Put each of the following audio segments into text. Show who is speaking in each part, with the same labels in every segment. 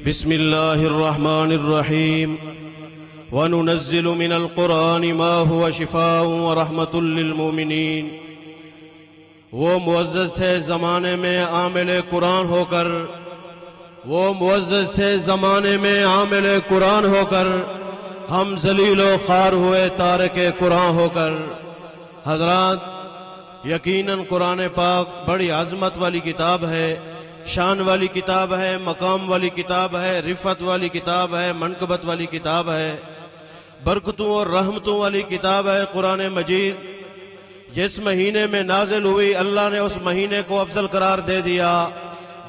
Speaker 1: بسم الله الرحمن الرحيم وننزل من القرآن ما هو شفاء ورحمة للمؤمنين۔ وہ معزز تھے زمانے میں عامل قرآن ہو کر، وہ معزز تھے زمانے میں عامل قرآن ہو کر، ہم ذلیل و خوار ہوئے تارک قرآن ہو کر۔ حضرات، یقیناً قرآن پاک بڑی عظمت والی کتاب ہے، شان والی کتاب ہے، مقام والی کتاب ہے، رفعت والی کتاب ہے، منقبت والی کتاب ہے، برکتوں اور رحمتوں والی کتاب ہے قرآن مجید۔ جس مہینے میں نازل ہوئی اللہ نے اس مہینے کو افضل قرار دے دیا،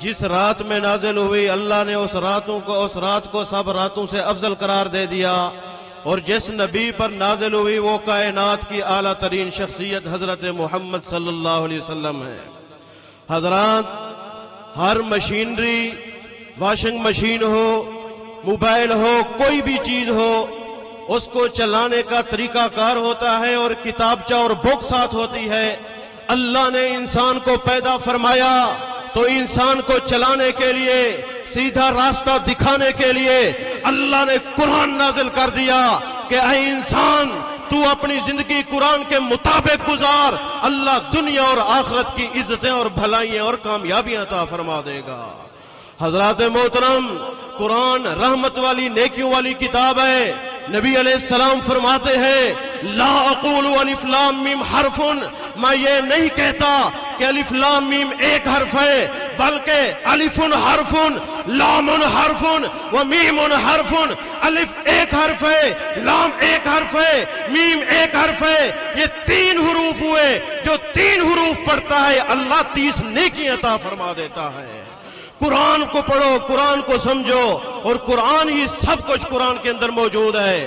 Speaker 1: جس رات میں نازل ہوئی اللہ نے اس رات کو سب راتوں سے افضل قرار دے دیا، اور جس نبی پر نازل ہوئی وہ کائنات کی اعلیٰ ترین شخصیت حضرت محمد صلی اللہ علیہ وسلم ہے۔ حضرات، ہر مشینری، واشنگ مشین ہو، موبائل ہو، کوئی بھی چیز ہو، اس کو چلانے کا طریقہ کار ہوتا ہے اور کتابچہ اور بک ساتھ ہوتی ہے۔ اللہ نے انسان کو پیدا فرمایا تو انسان کو چلانے کے لیے، سیدھا راستہ دکھانے کے لیے اللہ نے قرآن نازل کر دیا کہ اے انسان، تو اپنی زندگی قرآن کے مطابق گزار، اللہ دنیا اور آخرت کی عزتیں اور بھلائیاں اور کامیابیاں عطا فرما دے گا۔ حضرات محترم، قرآن رحمت والی، نیکیوں والی کتاب ہے۔ نبی علیہ السلام فرماتے ہیں، لا اقول الف لام میم حرف، میں یہ نہیں کہتا کہ الف لام میم ایک حرف ہے، بلکہ الف حرف، لام حرف و میم حرف۔ الف ایک حرف ہے، لام ایک حرف ہے، میم ایک حرف ہے۔ یہ 3 حروف ہوئے، جو 3 حروف پڑھتا ہے اللہ 30 نیکی عطا فرما دیتا ہے۔ قرآن کو پڑھو، قرآن کو سمجھو، اور قرآن ہی سب کچھ قرآن کے اندر موجود ہے۔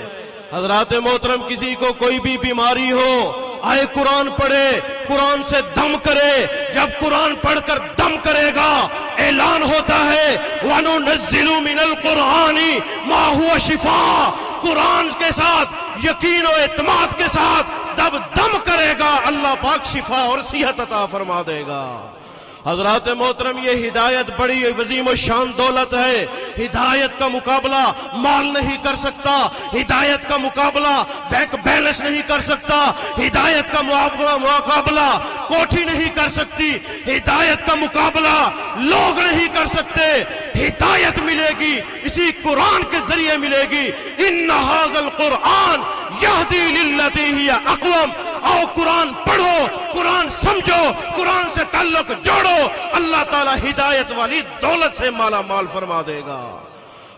Speaker 1: حضرات محترم، کسی کو کوئی بھی بیماری ہو، آئے قرآن پڑھے، قرآن سے دم کرے۔ جب قرآن پڑھ کر دم کرے گا، اعلان ہوتا ہے وَنُنَزِّلُ مِنَ الْقُرْآنِ مَا هُوَ شِفَاء۔ قرآن کے ساتھ یقین و اعتماد کے ساتھ جب دم کرے گا، اللہ پاک شفا اور صحت عطا فرما دے گا۔ حضرات محترم، یہ ہدایت بڑی عظیم و شان دولت ہے۔ ہدایت کا مقابلہ مال نہیں کر سکتا، ہدایت کا مقابلہ بینک بیلنس نہیں کر سکتا، ہدایت کا مقابلہ کوٹھی نہیں کر سکتی، ہدایت کا مقابلہ لوگ نہیں کر سکتے۔ ہدایت ملے گی اسی قرآن کے ذریعے ملے گی۔ ان ھذا القرآن یہدی للتی ہی اقوم۔ آؤ قرآن پڑھو، قرآن سمجھو، قرآن سے تعلق جوڑو، اللہ تعالی ہدایت والی دولت سے مالا مال فرما دے گا۔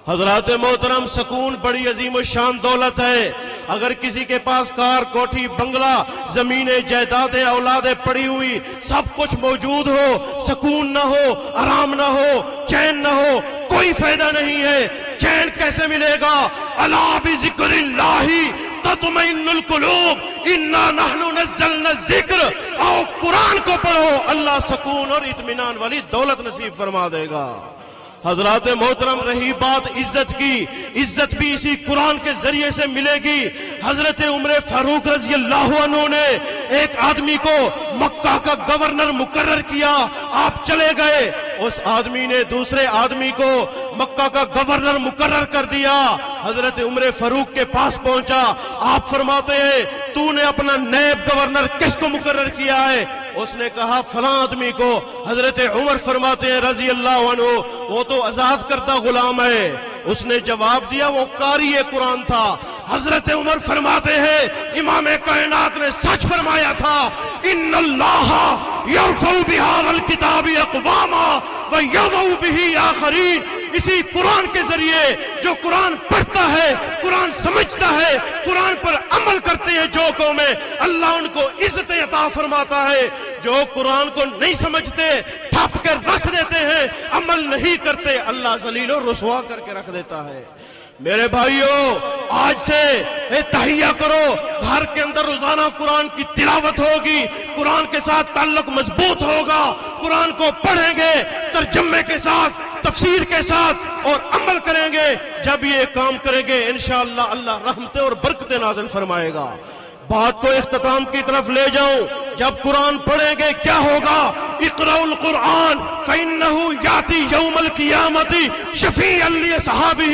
Speaker 1: حضرات محترم، سکون بڑی عظیم و شان دولت ہے۔ اگر کسی کے پاس کار، کوٹھی، بنگلہ، زمینیں، جائیدادیں، اولادیں پڑی ہوئی، سب کچھ موجود ہو، سکون نہ ہو، آرام نہ ہو، چین نہ ہو، کوئی فائدہ نہیں ہے۔ چین کیسے ملے گا؟ الا بذکر اللہ تطمئن القلوب، انا نحن نزلنا الذکر۔ آؤ قرآن کو پڑھو، اللہ سکون اور اطمینان والی دولت نصیب فرما دے گا۔ حضرات محترم، رہی بات عزت کی، عزت بھی اسی قرآن کے ذریعے سے ملے گی۔ حضرت عمر فاروق رضی اللہ عنہ نے ایک آدمی کو مکہ کا گورنر مقرر کیا، آپ چلے گئے، اس آدمی نے دوسرے آدمی کو مکہ کا گورنر مقرر کر دیا۔ حضرت عمر فاروق کے پاس پہنچا، آپ فرماتے ہیں تو نے اپنا نیب گورنر کس کو مقرر کیا ہے؟ اس نے کہا فلاں آدمی کو۔ حضرت عمر فرماتے ہیں رضی اللہ عنہ، وہ تو آزاد کردہ غلام ہے۔ اس نے جواب دیا وہ قاری قرآن تھا۔ حضرت عمر فرماتے ہیں امام کائنات نے سچ فرمایا تھا، ان اللہ یرفع بہذا الکتاب اقواما ویضع بہ آخرین۔ اسی قرآن کے ذریعے جو قرآن پڑھتا ہے، قرآن سمجھتا ہے، قرآن پر عمل کرتے ہیں جو قومیں، اللہ ان کو عزت عطا فرماتا ہے۔ جو قرآن کو نہیں سمجھتے، ٹھپ کر رکھ دیتے ہیں، عمل نہیں کرتے، اللہ ذلیل و رسوا کر کے رکھ دیتا ہے۔ میرے بھائیوں، آج سے تہیہ کرو، گھر کے اندر روزانہ قرآن کی تلاوت ہوگی، قرآن کے ساتھ تعلق مضبوط ہوگا، قرآن کو پڑھیں گے ترجمے کے ساتھ، تفسیر کے ساتھ، اور عمل کریں گے۔ جب یہ کام کریں گے انشاءاللہ اللہ رحمتیں اور برکتیں نازل فرمائے گا۔ بات کو اختتام کی طرف لے جاؤں، جب قرآن پڑھیں گے کیا ہوگا؟ اقرأوا القرآن فإنه یاتی یوم القیامت شفیعا لأصحابہ۔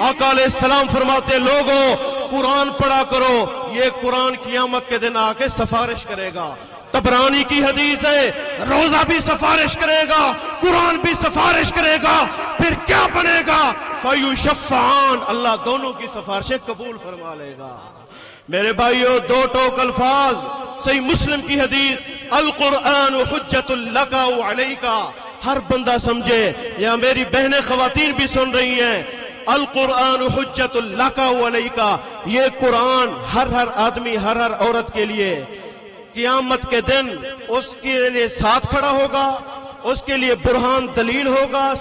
Speaker 1: آقا علیہ السلام فرماتے لوگوں قرآن پڑھا کرو، یہ قرآن قیامت کے دن آ کے سفارش کرے گا۔ طبرانی کی حدیث ہے، روزہ بھی سفارش کرے گا، قرآن بھی سفارش کرے گا، پھر کیا بنے گا؟ فیشفعان، اللہ دونوں کی سفارشیں قبول فرما لے گا۔ میرے بھائیو دو ٹوک الفاظ، صحیح مسلم کی حدیث، القرآن حجت لک و علیک، ہر بندہ سمجھے، یا میری بہنیں خواتین بھی سن رہی ہیں، القرآن حجت لک و علیک، یہ قرآن ہر آدمی ہر عورت کے لیے قیامت کے دن اس کے لیے ساتھ کھڑا ہوگا، اس کے لیے برہان دلیل ہوگا،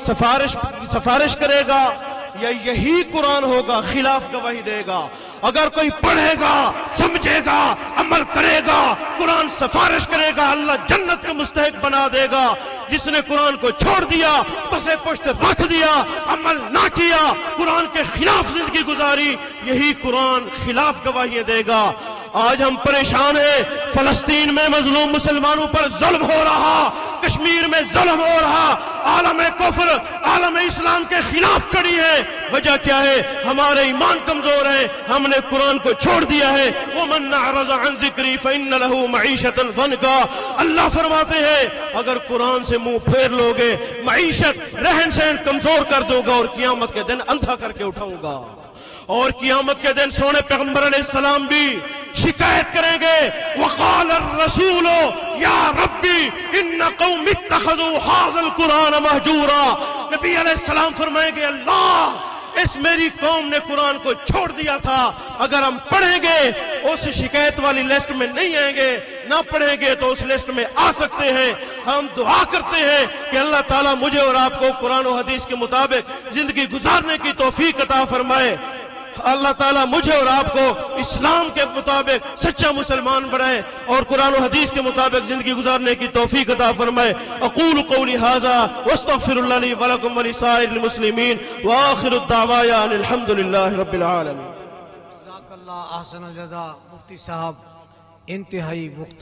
Speaker 1: سفارش کرے گا، یا یہی قرآن ہوگا خلاف گواہی دے گا؟ اگر کوئی پڑھے گا، سمجھے گا، عمل کرے گا، قرآن سفارش کرے گا، اللہ جنت کا مستحق بنا دے گا۔ جس نے قرآن کو چھوڑ دیا، پسے پشت رکھ دیا، عمل نہ کیا، قرآن کے خلاف زندگی گزاری، یہی قرآن خلاف گواہیاں دے گا۔ آج ہم پریشان ہیں، فلسطین میں مظلوم مسلمانوں پر ظلم ہو رہا، کشمیر میں ظلم ہو رہا، عالم کفر عالم اسلام کے خلاف کھڑی ہے۔ وجہ کیا ہے؟ ہمارے ایمان کمزور ہیں، ہم نے قرآن کو چھوڑ دیا ہے۔ وَمَنْ أَعْرَضَ عَنْ ذِكْرِي فَإِنَّ لَهُ مَعِيشَةً ضَنْكًا، اللہ فرماتے ہیں اگر قرآن سے منہ پھیر لوگے، معیشت رہن سہن کمزور کر دوں گا اور قیامت کے دن اندھا کر کے اٹھاؤں گا۔ اور قیامت کے دن سونے پیغمبر علیہ السلام بھی شکایت کریں گے، وقال الرسول یا ربی ان قوم اتخذوا هذا القرآن مہجورا، نبی علیہ السلام فرمائیں گے اللہ اس میری قوم نے قرآن کو چھوڑ دیا تھا، اگر ہم پڑھیں گے اس شکایت والی لسٹ میں نہیں آئیں گے، نہ پڑھیں گے تو اس لسٹ میں آ سکتے ہیں۔ ہم دعا کرتے ہیں کہ اللہ تعالیٰ مجھے اور آپ کو قرآن و حدیث کے مطابق زندگی گزارنے کی توفیق عطا فرمائے، اللہ تعالیٰ مجھے اور آپ کو اسلام کے مطابق سچا مسلمان بنائے اور قرآن و حدیث کے مطابق زندگی گزارنے کی توفیق عطا فرمائے۔ اقول قولی ھذا واستغفر اللہ لی ولکم ولسائر المسلمین وآخر الدعوایا ان الحمد للہ رب العالمین۔
Speaker 2: جزاک اللہ احسن الجزا۔ مفتی صاحب انتہائی مختصر